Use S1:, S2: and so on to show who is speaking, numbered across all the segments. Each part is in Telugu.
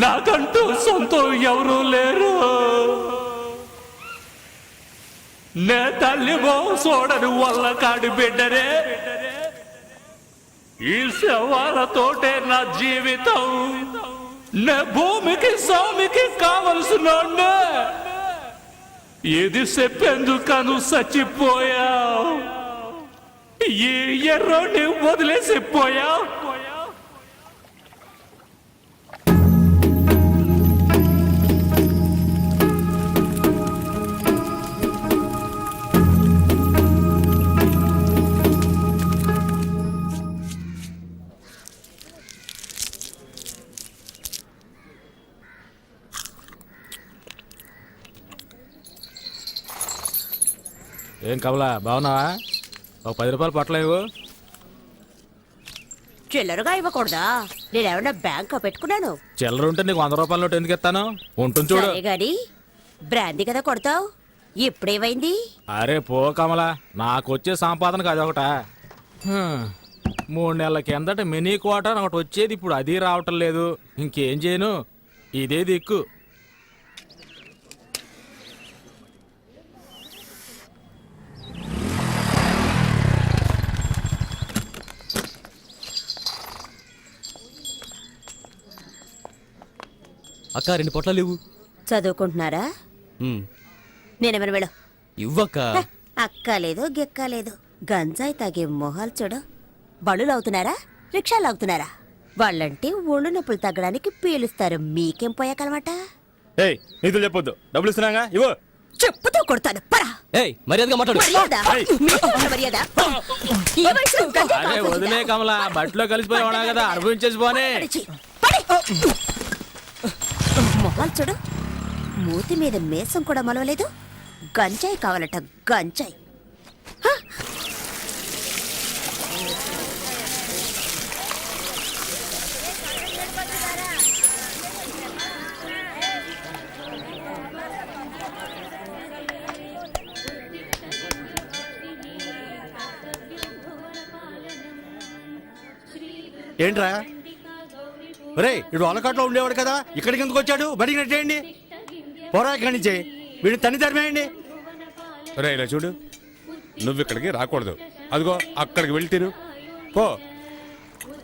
S1: నాకంటూ సొంతం ఎవరూ లేరు. నే తల్లి చూడని వల్ల కాడి బిడ్డరే. ఈ శవాలతోటే నా జీవితం. నే భూమికి స్వామికి కావలసిన ఇది చెప్పేందుకను చచ్చిపోయావు. ఈ ఎర్రోని వదిలేసిపోయావు.
S2: ఏం కమలా బాగున్నావా? ఒక 10 రూపాయలు పట్టలేవు.
S3: చిల్లరగా ఇవ్వకూడదా? నేనేమన్నా బ్యాంక్ పెట్టుకున్నాను?
S2: చిల్లర ఉంటే నీకు 100 రూపాయల నోటు ఎందుకు ఇస్తాను? ఉంటుంది చూడు.
S3: గాని బ్రాందీ కదా కొడతావు, ఇప్పుడేమైంది?
S2: అరే పో కమలా, నాకు వచ్చే సంపాదనకు అదొకట. 3 నెలల కిందట మినీ క్వార్టర్ ఒకటి వచ్చేది, ఇప్పుడు అది రావటం లేదు. ఇంకేం చేయను, ఇదే దిక్కు.
S4: అక్క 2 పొట్లాలు ఇవ్వు.
S3: చదువుకుంటున్నారా? నేనేమన్నా వెళ్ళ
S4: ఇవ్వక్క.
S3: అక్కలేదు గిక్కలేదు, గంజాయి తాగే మొహాలు చూడు. బళ్ళు అవుతున్నారా, రిక్షాలు అవుతున్నారా? వాళ్ళంటే ఒళ్ళు నొప్పులు తగ్గడానికి పీలుస్తారు. మీకేం పోయాకలమాట?
S5: నీతులు చెప్పొద్దు, డబ్బులు ఇస్తున్నాగా ఇవ్వు.
S3: చెప్పుతో కొడతాను పరా.
S4: మర్యాదగా మాట్లాడు.
S2: అరే వదిలే కమలా, బట్టలో కలిసిపోయావా కదా, అనుభవించేసి పోనే.
S3: మొహాలు చూడు, మూతి మీద మేసం కూడా మలవలేదు. గంజాయి కావాలట, గంజాయి.
S5: ఏంట్రా రే, ఇడు అలకాట్లో ఉండేవాడు కదా, ఇక్కడికి ఎందుకు వచ్చాడు? బడికి నెట్టేయండి, పోరా ఇక్కడి నుంచి. వీడిని తన్ని తరిమేయండి. రే ఇలా చూడు, నువ్వు ఇక్కడికి రాకూడదు. అదిగో అక్కడికి వెళ్ళి తిరు పో.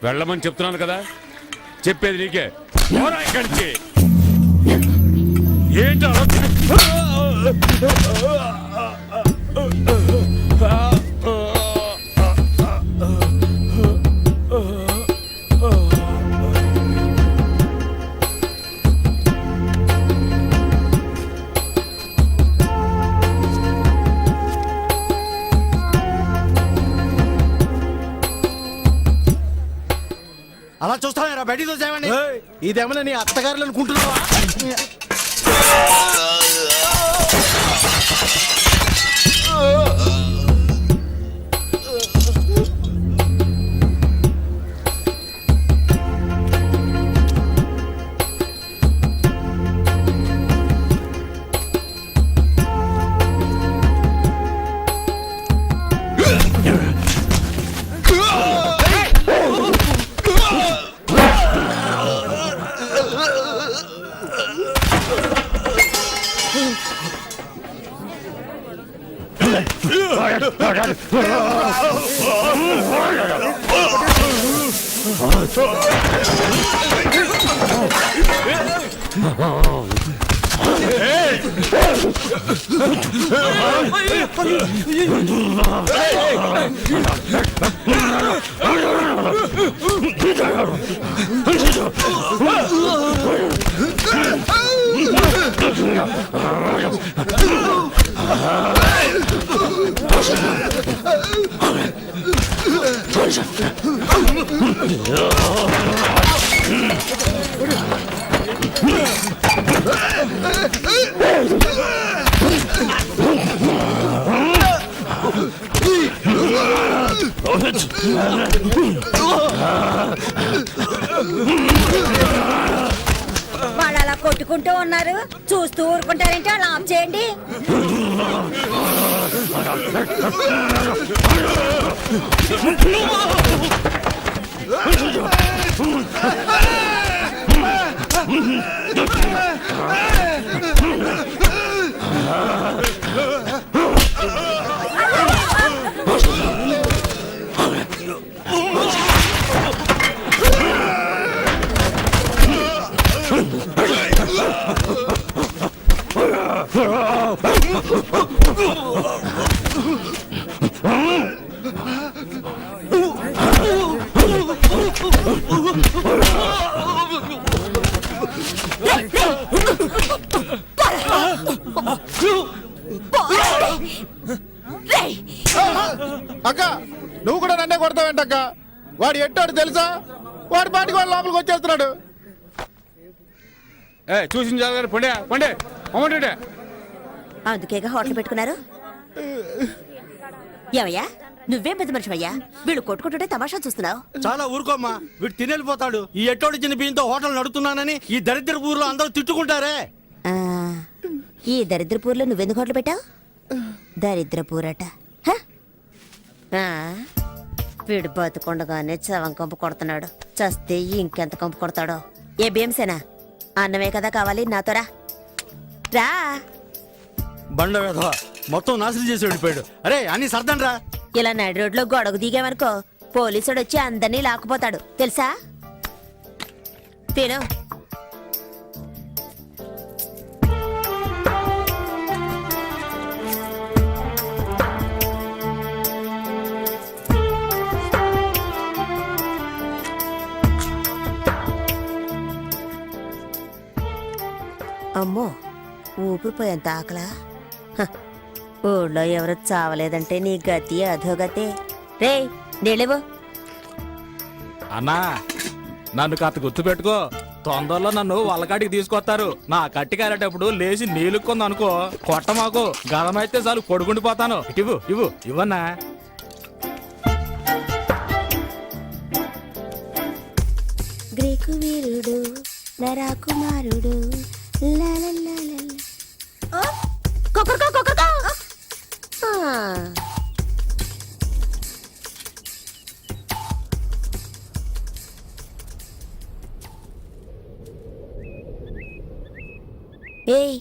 S5: వెళ్ళమని చెప్తున్నాను కదా, చెప్పేది నీకే. పోరా ఇక్కడి నుంచి. ఏంటో అలా చూస్తారా? బయటికి చూసామండి.
S6: ఇదేమన్నా నీ అత్తగారులు అనుకుంటున్నావా?
S3: వాళ్ళు అలా కొట్టుకుంటూ ఉన్నారు, చూస్తూ ఊరుకుంటారంటే అలా ఆఫ్ చేయండి.
S6: అక్క నువ్వు కూడా నన్నే కొడతావేంటక్క? వాడు ఎట్టాడు తెలుసా? వాడి పాటికి వాడు లోపలికి వచ్చేస్తున్నాడు.
S5: చూసిన జాగ్రత్త పండే పండే అమ్మంటే
S3: అందుకేగా హోటల్ పెట్టుకున్నారు. ఏమయ్యా నువ్వేం పెద్ద మనిషివయ్యా, వీళ్ళు కొట్టుకుంటుంటే తమాషా చూస్తున్నావు.
S5: చాలా ఊరుకోమ్మా, వీడు తినేళ్ళిపోతాడు. ఈ ఎట్టోడి చిన్న బియ్యంతో హోటల్ నడుపుతున్నానని ఈ దరిద్ర ఊర్లో అందరూ తిట్టుకుంటారే.
S3: ఆ, ఈ దరిద్రపూర్లో నువ్వెందుకు హోటల్ పెట్టావు? దరిద్రపూరట. హ? ఆ, వీడు బతుకుండగానే చవం కంపు కొడుతున్నాడు, చస్తే ఇంకెంత కంపు కొడతాడో. ఏ భీమసేనా, అన్నమే కదా కావాలి, నాతో రా. రా.
S5: బండ వేధవ మొత్తం నాశనం చేసి వెళ్ళిపోయాడు. అరే అన్ని సర్దండి రా.
S3: ఇలా నడి రోడ్లో గొడవ దిగామనుకో పోలీసుడు వచ్చి అందరినీ లాక్కుపోతాడు తెలుసా. తిను. అమ్మో ఊపిరిపోయేంత ఆకలా. హ, ఊళ్ళో ఎవరు చావలేదంటే నీ గతి అధోగతే. రే నీళ్ళేవు.
S2: అన్నా నన్ను కాస్త గుర్తుపెట్టుకో, తొందరలో నన్ను వాళ్ళకాడికి తీసుకొస్తారు. నా కట్టి కారేటప్పుడు లేచి నీళ్ళుకుంది అనుకో, కొట్ట మాకు గదమైతే చాలు పొడుగుండిపోతాను. ఇవ్వు ఇవ్వు ఇవ్వన్నా.
S3: గ్రీకు వీరుడు నరాకుమారుడు లాలలాలల. ఓ, కొకరకో, కొకరకో. ఆ. ఏయ్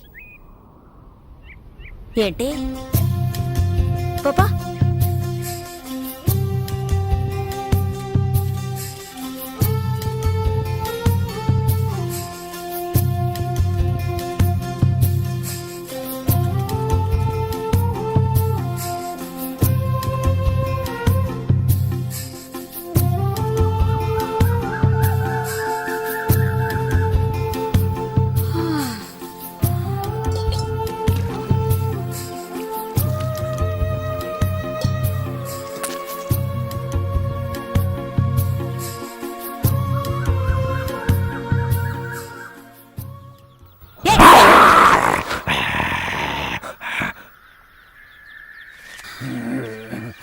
S3: ఏంటి పాపా?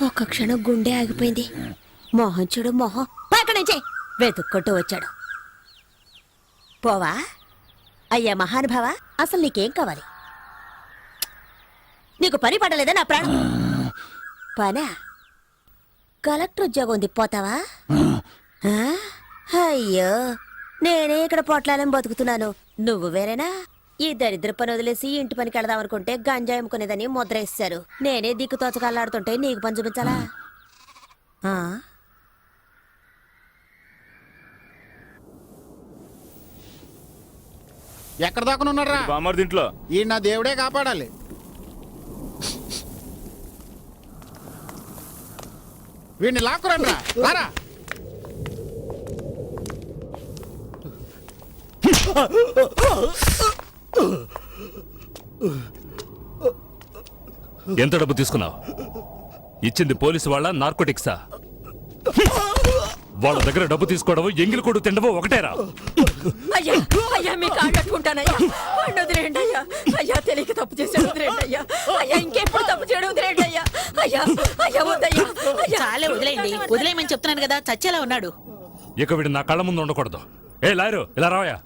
S3: ఒక్క క్షణం గుండె ఆగిపోయింది. మోహన్ చూడు మోహన్ పక్కన నుంచి వెతుక్కుంటూ వచ్చాడు. పోవా అయ్యా మహానుభావా, అసలు నీకేం కావాలి? నీకు పని పడలేదా నా ప్రాణం? పనా? కలెక్టర్ ఉద్యోగం ఉంది, పోతావా? ఆ? అయ్యో నేనే ఇక్కడ పొట్లాలని బతుకుతున్నాను, నువ్వు వేరేనా? ఈ దరిద్ర పని వదిలేసి ఇంటి పనికి వెళదాం అనుకుంటే గంజాయి అమ్ముకునేదని ముద్ర వేశారు. నేనే దిక్కు తోచకల్లాడుతుంటే నీకు పని చూపించాలా?
S6: ఎక్కడ దాకా ఉన్నారా?
S5: బామ్మర్ దీంట్లో
S6: ఈ నా దేవుడే కాపాడాలి. వీడిని లాక్కురండి రా.
S1: ఎంత డబ్బు తీసుకున్నావు? ఇచ్చింది పోలీసు వాళ్ళ నార్కోటిక్సా? వాళ్ళ దగ్గర డబ్బు తీసుకోవడం ఎంగిలి కొడు తినడం ఒకటేరా?
S3: అయ్యా అయ్యా మీ కాళ్ళట్టుకుంటానయ్యా, వదిలేండి అయ్యా. అయ్యా తెలియక తప్పు చేశాడు, వదిలేండి అయ్యా. అయ్యా ఇంకెప్పుడు తప్పు చేయడం, వదిలేండి అయ్యా. అయ్యా అయ్యా వద్దయ్యా.
S7: చాలే వదిలేయండి, వదిలేయమని చెప్తున్నాను కదా, చచ్చేలా ఉన్నాడు.
S1: ఇక వీడు నా కళ్ళ ముందు ఉండకూడదు. ఏ లాయరు ఇలా రావయా.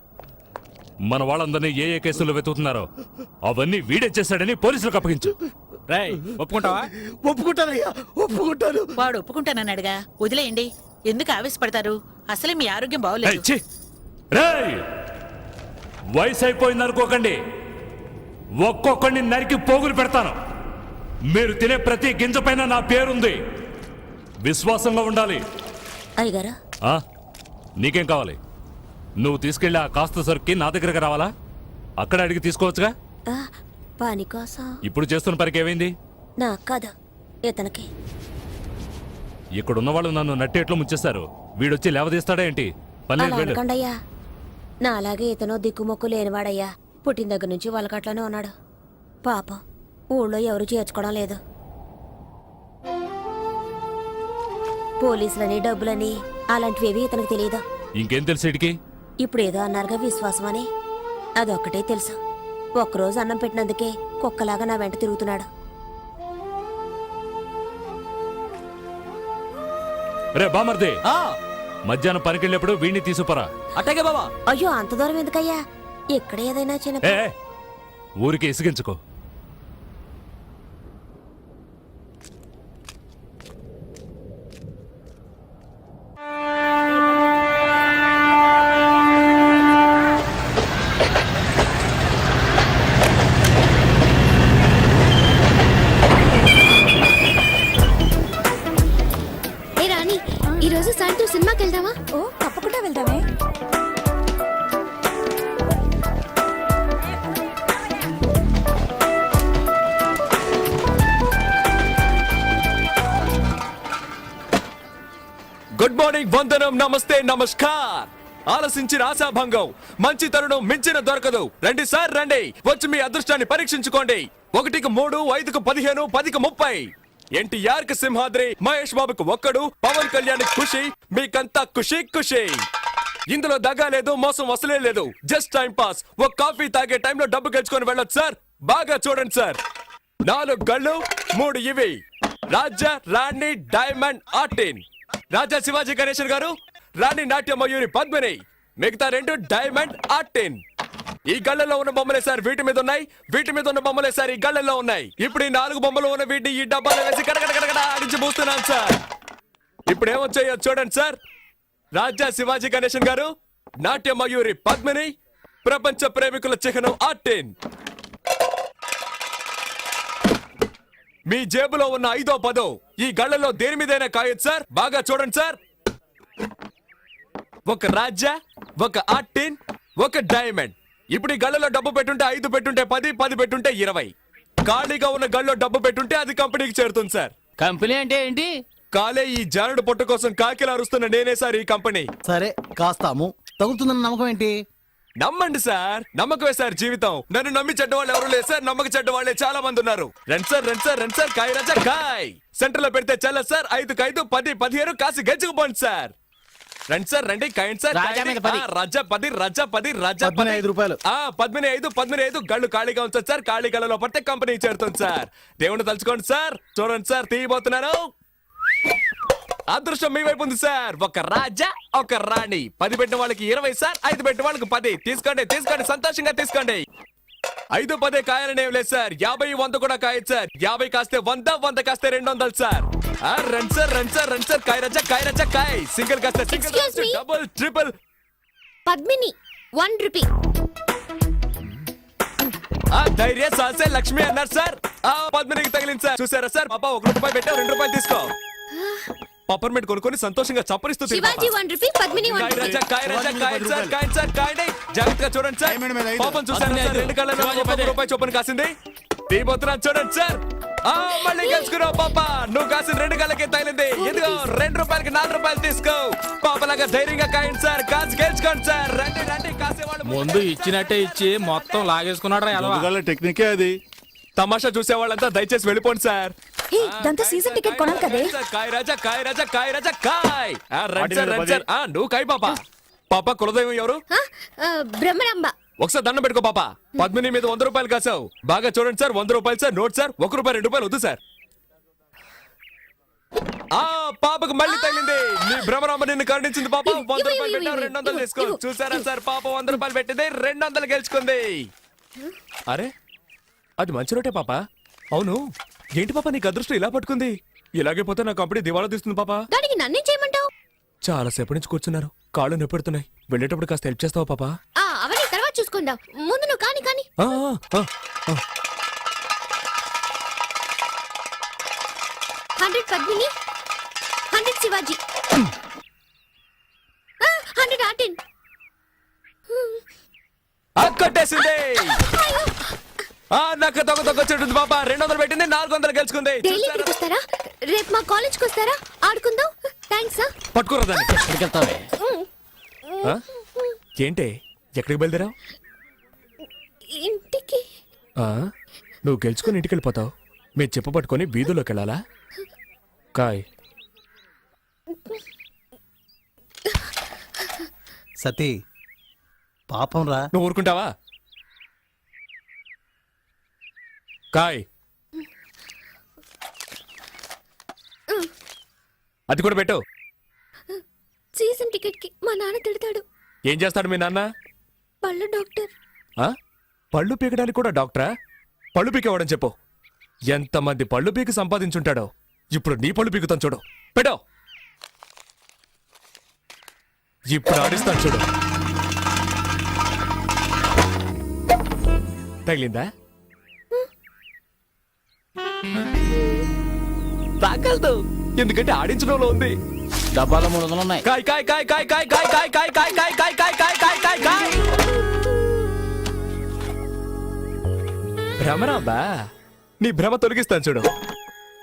S1: మన వాళ్ళందరినీ ఏ ఏ కేసుల్లో వెతుకుతున్నారో అవన్నీ వీడే చేశాడని పోలీసులకు అప్పగించు.
S2: రేయ్ ఒప్పుకుంటావా?
S6: ఒప్పుకుంటానయ్యా, ఒప్పుకుంటాను.
S7: వాడు ఒప్పుకుంటానన్నాడుగా, వదిలేయండి. ఎందుకు ఆవేశపడతారు? అసలే మీ ఆరోగ్యం
S1: ఏయ్,
S7: బాగోలేదు.
S1: ఛీ! రేయ్! వయసు అయిపోయింది అనుకోకండి, ఒక్కొక్కడిని నరికి పోగులు పెడతాను. మీరు తినే ప్రతి గింజ పైన నా పేరుంది. విశ్వాసంగా ఉండాలి.
S3: అయ్యగారు
S1: ఆ? నీకేం కావాలి? నువ్వు తీసుకెళ్ళి ఆ కాస్త సరుక్కి నా దగ్గరకు రావాలా? అక్కడ అడిగి తీసుకోవచ్చుగా.
S3: ఆ, పని కోసం
S1: ఇప్పుడు చేస్తున్న పనికి ఏమైంది?
S3: నాకు కాదు, ఇతనికి.
S1: ఇక్కడున్న వాళ్ళు నన్ను నట్టేట్లో ముంచేస్తారు. వీడొచ్చి లేవదీస్తాడా ఏంటి?
S3: అలా
S1: పన్నెండు వెళ్ళు.
S3: అనకండయ్యా. నా అలాగే ఇతను దిక్కుమొక్కు లేనివాడయ్యా. పుట్టిన దగ్గర నుంచి వలకట్లోనే ఉన్నాడు. పాపం ఊళ్ళో ఎవరు చేర్చుకోవడం లేదు. పోలీసులని, డబ్బులని అలాంటివేవి ఇతనికి తెలియదు.
S1: ఇంకేం తెలుసు వీడికి?
S3: ఇప్పుడు ఏదో అన్నారుగా విశ్వాసం అని, అదొక్కటే తెలుసు. ఒక్కరోజు అన్నం పెట్టినందుకే కుక్కలాగా నా వెంట తిరుగుతున్నాడు.
S1: రే బామర్ది,
S4: ఆ,
S1: మధ్యాహ్నం పనికెళ్ళేప్పుడు వీడిని తీసుకురా.
S4: అట్టాగే బావా.
S3: అయ్యో, అంత దూరం ఎందుకయ్యా? ఇక్కడ ఏదైనా చిన్న
S1: ఏ ఊరికి ఇసిగించుకో.
S8: ఏ రాణి, ఈ రోజు సాయంత్రం సినిమాకి వెళ్దామా?
S3: ఓ, తప్పకుండా వెళ్దామే.
S9: గుడ్ మార్నింగ్, వందనం, నమస్తే, నమస్కార్. ఆలసించిన ఆశాభంగం, మంచి తరుణం మించిన దొరకదు. రండి సార్, రండి, వచ్చి మీ అదృష్టాన్ని పరీక్షించుకోండి. 1కి 3, 5కి 15, 10కి 30. ఎన్టీఆర్ కి సింహాద్రి, మహేష్ బాబుకు ఒక్కడు, పవన్ కళ్యాణ్ ఖుషి, మీకంతా ఖుషి ఖుషి. ఇందులో దగా లేదు, మోసం అసలే లేదు. Just time pass. ఒక కాఫీ తాగే టైంలో డబ్బు గెలుచుకొని వెళ్ళొచ్చు సార్. బాగా చూడండి సార్. 4 గళ్ళు, 3 ఇవి. రాజా, రాణి, డైమండ్, ఆర్టిన్. రాజా శివాజీ గణేశన్ గారు, రాణి నాట్య మయూరి పద్మిని, మిగతా 2 డైమండ్, ఆర్టిన్. ఈ గళ్ళల్లో ఉన్న బొమ్మలే సార్ వీటి మీద ఉన్నాయి, వీటి మీద ఉన్న బొమ్మలే సార్ ఈ గళ్ళల్లో ఉన్నాయి. ఇప్పుడు ఈ 4 బొమ్మలు ఉన్న వీటిని ఈ డబ్బాలో వేసి కడగడ ఆడించి పూస్తున్నాను సార్. ఇప్పుడు ఏమొచ్చాయో చూడండి సార్. రాజా శివాజీ గణేశన్ గారు, నాట్య మయూరి పద్మిని, ప్రపంచ ప్రేమికుల చిహ్నం ఆర్టిన్. మీ జేబులో ఉన్న 5వ 10 ఈ గళ్ళలో దేని మీదైనా కాయొచ్చు సార్. బాగా చూడండి సార్. ఒక రాజా, ఒక ఆర్టిన్, ఒక డైమండ్. ఇప్పుడు ఈ గళ్ళలో డబ్బు పెట్టుంటే 5 పెట్టుంటే 10, 10 పెట్టుంటే 20. ఖాళీగా ఉన్న గళ్ళలో డబ్బు పెట్టుంటే అది కంపెనీకి చేరుతుంది సార్.
S2: కంపెనీ అంటే ఏంటి?
S9: కాలే ఈ జానుడు పొట్టు కోసం కాకిలా అరుస్తున్న నేనే సార్ ఈ కంపెనీ.
S10: సరే కాస్తాము, తగులుతుందన్న నమ్మకం ఏంటి?
S9: నమ్మండి సార్, నమ్మకమే సార్ జీవితం. నన్ను నమ్మి చెడ్డవాళ్ళు ఎవరు లేదు సార్, నమ్మక చెడ్డవాళ్లే చాలా మంది ఉన్నారు. రండి సార్, రండి సార్, రండి సార్. కాయ రాజా కాయ్. సెంటర్ లో పెడితే చల్ల సార్. 5కి 5, 10, 15 కాసి గెంచుకుపోండి సార్. రండి సార్, రండి, కాయండి సార్.
S2: రాజా మీద 10.
S9: రాజా 10, రాజా 10, రాజా 10.
S10: 15 రూపాయలు.
S9: 15, 15 గళ్ళు ఖాళీగా ఉంచండి సార్. ఖాళీ గళ్ళలో పడితే కంపెనీ చేరుతుంది సార్. దేవుని తలుచుకోండి సార్. చూడండి సార్, తీయబోతున్నాను. అదృష్టం మీ వైపు ఉంది సార్. ఒక రాజా, ఒక రాణి. 10 పెట్టిన వాళ్ళకి 20 సార్, 5 పెట్టిన వాళ్ళకి 10. తీసుకోండి, తీసుకోండి, సంతోషంగా తీసుకోండి. 5, 10 కాయాలని ఏం లేదు సార్. 50, 100 కూడా కాయచ్చు సార్. 50 కాస్తే 100, 100 కాస్తే 200 సార్. రండి సార్, రండి సార్, రండి సార్. కాయ రాజా, కాయ రాజా, కాయ్. సింగిల్ కాస్తే single,
S8: Excuse me?
S9: Double, triple.
S8: Padmini 1 rupee.
S9: ధైర్య సాసే లక్ష్మి అన్నారు సార్. పద్మినికి తగిలింది సార్. చూసారా సార్, పాప 1 రూపాయి పెట్టావు, 2 రూపాయలు తీసుకో. పప్పర్మెంట్ కొనుక్కొని సంతోషంగా చప్పరిస్తూ
S8: శివాజీ 1 రూపీ, పద్మిని 1 రూపీ.
S9: జాగ్రత్తగా చూడండి సార్.
S10: డైమండ్ మీద 5.
S9: పాపం చూసారా సార్, 2 కళ్ళ 1 రూపాయి చొప్పున కాసింది. తీయబోతున్నాను చూడండి సార్. మళ్ళీ గెలుచుకున్నావు పాప. నువ్వు కాసిన 2 కళ్ళకే తగిలింది. ఇదిగో 2 రూపాయలకి 4 రూపాయలు తీసుకో. పాపలాగా ధైర్యంగా కాయండి సార్. కాసి గెలుచుకోండి సార్. రండి, రండి, కాసేవాళ్ళు
S2: ముందు ఇచ్చినట్టే ఇచ్చి మొత్తం లాగేసుకున్నాడు రా.
S6: టెక్నికే అది.
S9: తమాషా చూసే వాళ్ళంతా దయచేసి వెళ్ళిపోండి సార్.
S3: దాంతో సీజన్ టికెట్ కొనాలి కదే.
S9: కాయ్ రాజా, కాయ్ రాజా, కాయ్ రాజా, కాయ్. రండి సార్, రండి సార్. నువ్వు కాయ్ పాప. పాప కులదైవం ఎవరు?
S8: బ్రహ్మరాంబ.
S9: ఒకసారి దండం పెట్టుకో పాప. పద్మిని మీద 100 రూపాయలు కాసావు. బాగా చూడండి సార్. 100 రూపాయలు సార్. Note sir. 1 రూపాయి 2 రూపాయలు వద్దు సార్. పాపకు మళ్ళీ తగిలింది. నీ భ్రమరాంబ నిన్ను కరుణించింది పాప. 100 రూపాయలు పెట్టావు, 200 తీసుకో. చూసారా సార్, పాప 100 రూపాయలు పెట్టింది, 200 గెలుచుకుంది. అరే, అది మంచి రోటే పాప. అవును, ఏంటి పాప నీకు అదృష్టం ఇలా పట్టుకుంది? ఇలాగే పోతే నా కంపెనీ దివాళా తీస్తుంది పాప.
S8: దానికి నన్నేం చేయమంటావు?
S9: చాలా సేపటి నుంచి కూర్చున్నారు, కాళ్ళు నొప్పెడుతున్నాయి. వెళ్ళేటప్పుడు కాస్త హెల్ప్ చేస్తావా పాప?
S8: అవన్నీ తర్వాత చూసుకుందాం. ముందు నువ్వు కాని కాని.
S9: ఆ, ఆ, ఆ.
S8: 100 పద్మిని, 100 శివాజీ, 100 ఆర్టిన్.
S9: కొట్టేసింది. నాకు దొంగ చెట్టు పాప 200 పెట్టింది, 400 గెలుచుకుంది.
S8: డైలీ ఇక్కడికి వస్తారా? రేపు మా కాలేజ్కి వస్తారా? ఆడుకుందాం. థ్యాంక్స్.
S9: పట్టుకోరా దాన్ని.
S4: ఎక్కడికి వెళ్తావే?
S9: ఆ? ఏంటి ఎక్కడికి బయలుదేరావు?
S8: ఇంటికి.
S9: నువ్వు గెలుచుకొని ఇంటికి వెళ్ళిపోతావు, మీరు చెప్పు పట్టుకొని వీధుల్లోకి వెళ్ళాలా? కాయ్
S10: సతీ పాపం రా.
S9: నువ్వు ఊరుకుంటావా? కాయ్ అది కూడా పెట్టు.
S8: సీజన్ టికెట్ కి మా నాన్న తిడతాడు.
S9: ఏం చేస్తాడు మీ నాన్న?
S8: పళ్ళు డాక్టర్.
S9: పళ్ళు పీకడానికి కూడా డాక్టరా? పళ్ళు పీకేవాడని చెప్పు. ఎంతమంది పళ్ళు పీకి సంపాదించుంటాడో. ఇప్పుడు నీ పళ్ళు పీకుతాను చూడు. పెట్టో. ఇప్పుడు ఆడిస్తాను చూడు. తగిలిందా? తాకల్దు, ఎందుకంటే ఆడించడంలో ఉంది.
S4: డబ్బాలో 300 ఉన్నాయి.
S9: కాయ్ కాయ్ కాయ్ కాయ్ కాయ్ కాయ్ కాయ్ కాయ్ కాయ్ కాయ్ కాయ్ కాయ్ కాయ్ కాయ్ కాయ్ కాయ్. భ్రమరాబా, నీ భ్రమ తొలగిస్తాను చూడు.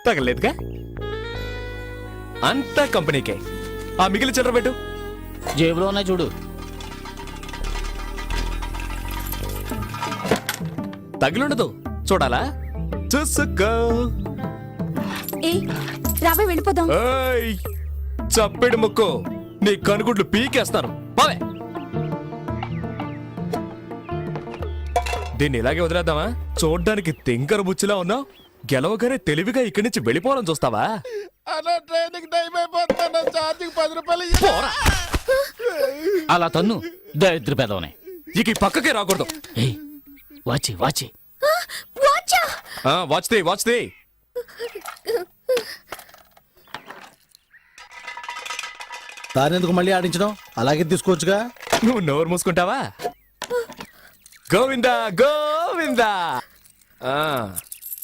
S9: తగలేదుగా? అంతా కంపెనీకే. ఆ మిగిలిన చిల్లర పెట్టు.
S4: జేబులో ఉన్నాయి చూడు.
S9: తగిలుండదు, చూడాలా? చూసుకో.
S8: రాబోయ్ వెళ్ళిపోదాం.
S9: ఏయ్, చప్పెడు ముక్కు, నీ కనుగుడ్లు పీకేస్తాను. బావే, దీన్ని ఇలాగే వదిలేద్దామా? చూడ్డానికి తింకర బుచ్చిలా ఉన్నావు, గెలవగానే తెలివిగా ఇక్కడి నుంచి వెళ్ళిపోవాలని చూస్తావా?
S6: అలా ట్రైనింగ్ టైం అయిపోతున్నా. ఛార్జింగ్ 10 రూపాయలు ఇయ్యి.
S9: పోరా.
S4: అలా తన్ను, దరిద్ర పెదవనే.
S9: ఇక ఈ పక్కకే రాకూడదు.
S4: వాచి వాచి.
S8: వాచా.
S9: వాచ్దే.
S10: దారెందుకు మళ్ళీ ఆడించడం? అలాగే తీసుకోవచ్చుగా.
S9: నువ్వు నోరు మూసుకుంటావా? గోవిందా గోవిందా.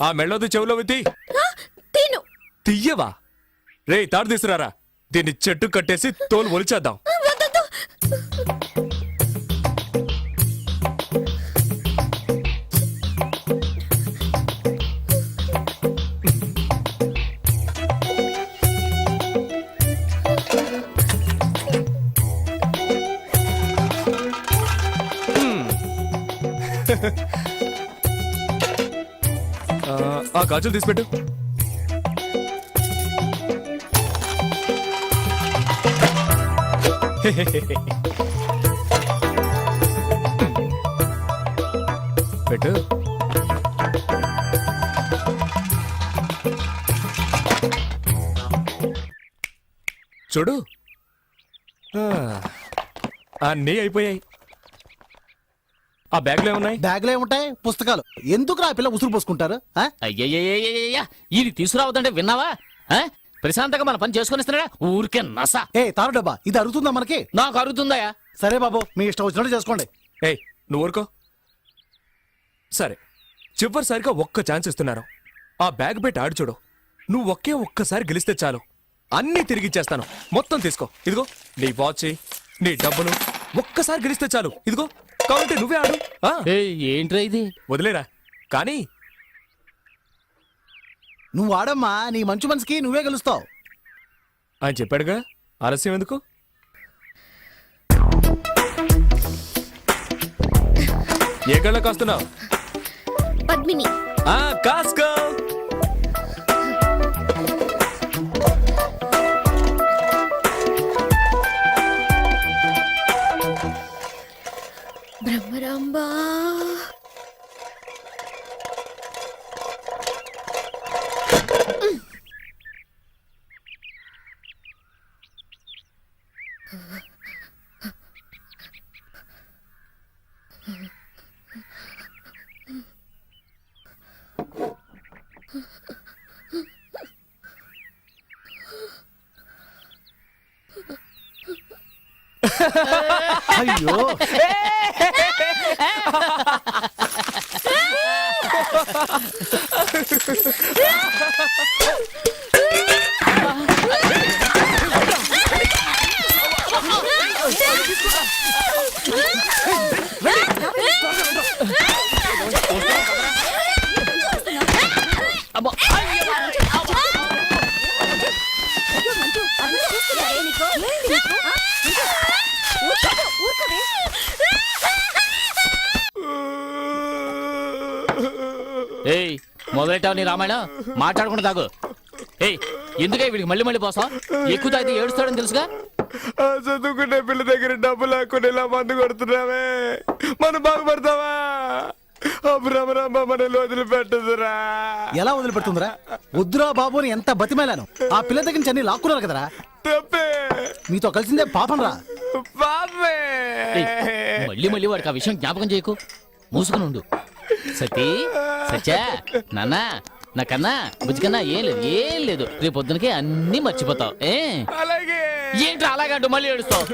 S9: ఆ మెళ్ళొద్దు, చెవులో విత్తి.
S8: తిను.
S9: తీయవా? రే, తాడు తీసుకురారా. దీన్ని చెట్టు కట్టేసి తోలు ఒలిచేద్దాం.
S8: వద్దొద్దు.
S9: ఆ గాజులు తీసిపెట్టు. పెట్టు. చూడు, అన్నీ అయిపోయాయి. ఆ బ్యాగ్లో ఏమున్నాయి?
S10: బ్యాగ్లో ఏముంటాయి? పుస్తకాలు. ఎందుకు ఆ పిల్ల ఉసురు పోసుకుంటారు?
S4: అయ్యయ్యయ్యయ్యయ్యా, ఇది తీసుకురావద్దంటే విన్నావా? ప్రశాంతంగా మన పని చేసుకొని ఇస్తున్నాడా? ఊరికే నస.
S10: ఏ తారు డబ్బా, ఇది అరుగుతుందా మనకి?
S4: నాకు అరుగుతుందయా.
S10: సరే బాబు, మీ ఇష్టం వచ్చినట్టు చేసుకోండి.
S9: ఏయ్, నువ్వు ఊరుకో. సరే, చివరిసారిగా ఒక్క ఛాన్స్ ఇస్తున్నాను. ఆ బ్యాగ్ పెట్టి ఆడు చూడు. నువ్వు ఒక్కసారి గెలిస్తే చాలు, అన్నీ తిరిగిచ్చేస్తాను. మొత్తం తీసుకో. ఇదిగో నీ వాచ్, నీ డబ్బులు. ఒక్కసారి గెలిస్తే చాలు. ఇదిగో, కాబట్టి నువ్వే ఆడు.
S4: ఏంట్రా ఇది?
S9: వదిలేరా. కానీ
S10: నువ్వు ఆడమ్మా, నీ మంచి మనసుకి నువ్వే గెలుస్తావు.
S9: ఆయన చెప్పాడుగా, ఆలస్యం ఎందుకు? ఏ కళ్ళ కాస్తున్నావు?
S8: పద్మిని.
S9: కాస్కో.
S8: బ్రహ్మరాంబా.
S10: అయ్యో
S4: అమ్మో, ఏయ్ మొదలెట్టావు నీ రామాయణం మాట్లాడకుండా తాగు. ఏయ్ ఎందుకే వీడికి మళ్ళీ మళ్ళీ పోసాం? ఎక్కువ తాగితే ఏడుస్తాడని తెలుసుగా.
S9: చదువుకునే పిల్ల దగ్గర డబ్బు లేకుండా ఇలా మందు కొడుతున్నావే, మనం బాగుపడతావా? అబ్రహ్మ మనల్ని వదిలిపెట్టదురా.
S10: ఎలా వదిలిపెడుతుందిరా? వద్దురా బాబు అని ఎంత బతిమేలాను. ఆ పిల్ల దగ్గర నుంచి అన్ని లాక్కున్నారు కదరా.
S9: తప్పే
S10: మీతో కలిసిందే పాపం రా.
S9: పాపే.
S4: ఏయ్, మళ్ళీ మళ్ళీ వాడికి ఆ విషయం జ్ఞాపకం చేయకు. మూసుకుని ఉండు. సతీ సత్యా నాన్న నాకన్నా బుజ్జికన్నా ఏం లేదు రేపు పొద్దునకి అన్ని మర్చిపోతావు.
S9: అలాగే.
S4: ఏంట్రా అలాగంటూ మళ్ళీ ఏడుస్తావు?